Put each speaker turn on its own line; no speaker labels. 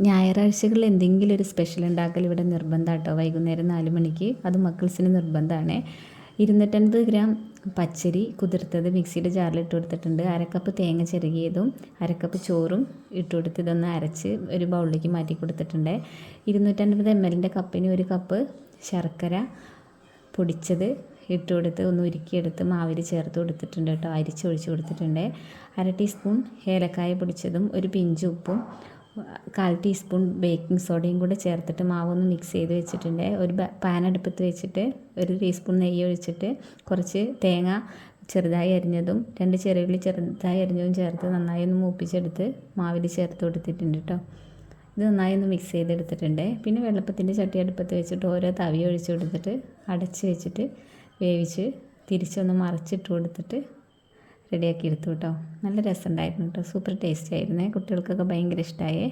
ഞായറാഴ്ചകളിൽ എന്തെങ്കിലും ഒരു സ്പെഷ്യൽ ഉണ്ടാക്കൽ ഇവിടെ നിർബന്ധം കേട്ടോ. വൈകുന്നേരം 4 മണിക്ക് അത് മക്കൾസിന് നിർബന്ധമാണ്. 250 ഗ്രാം പച്ചരി കുതിർത്തത് മിക്സിയുടെ ജാറിലിട്ട് കൊടുത്തിട്ടുണ്ട്. അരക്കപ്പ് തേങ്ങ ചിരകിയതും അരക്കപ്പ് ചോറും ഇട്ട് കൊടുത്ത് ഇതൊന്ന് അരച്ച് ഒരു ബൗളിലേക്ക് മാറ്റി കൊടുത്തിട്ടുണ്ട്. 250 ml കപ്പിന് 1 കപ്പ് ശർക്കര പൊടിച്ചത് ഇട്ട് കൊടുത്ത് ഒന്ന് ഉരുക്കിയെടുത്ത് മാവിൽ ചേർത്ത് കൊടുത്തിട്ടുണ്ട് കേട്ടോ. അരിച്ചൊഴിച്ച് കൊടുത്തിട്ടുണ്ട്. 1/2 ടീസ്പൂൺ ഏലക്കായ പൊടിച്ചതും ഒരു പിഞ്ച് ഉപ്പും 1/4 ടീസ്പൂൺ ബേക്കിംഗ് സോഡയും കൂടെ ചേർത്തിട്ട് മാവൊന്ന് മിക്സ് ചെയ്ത് വെച്ചിട്ടുണ്ട്. ഒരു പാൻ അടുപ്പത്ത് വെച്ചിട്ട് 1 ടീസ്പൂൺ നെയ്യ് ഒഴിച്ചിട്ട് കുറച്ച് തേങ്ങ ചെറുതായി അരിഞ്ഞതും 2 ചെറിയുള്ളി ചെറുതായി അരിഞ്ഞതും ചേർത്ത് നന്നായി ഒന്ന് മൂപ്പിച്ചെടുത്ത് മാവിൽ ചേർത്ത് കൊടുത്തിട്ടുണ്ട് കേട്ടോ. ഇത് നന്നായി ഒന്ന് മിക്സ് ചെയ്തെടുത്തിട്ടുണ്ട്. പിന്നെ വെള്ളപ്പത്തിൻ്റെ ചട്ടി അടുപ്പത്ത് വെച്ചിട്ട് ഓരോ തവി ഒഴിച്ച് കൊടുത്തിട്ട് അടച്ച് വെച്ചിട്ട് വേവിച്ച് തിരിച്ചൊന്ന് മറിച്ചിട്ട് കൊടുത്തിട്ട് റെഡിയാക്കി എടുത്തു കേട്ടോ. നല്ല രസമുണ്ടായിരുന്നു കേട്ടോ. സൂപ്പർ ടേസ്റ്റ് ആയിരുന്നേ. കുട്ടികൾക്കൊക്കെ ഭയങ്കര ഇഷ്ടമായേ.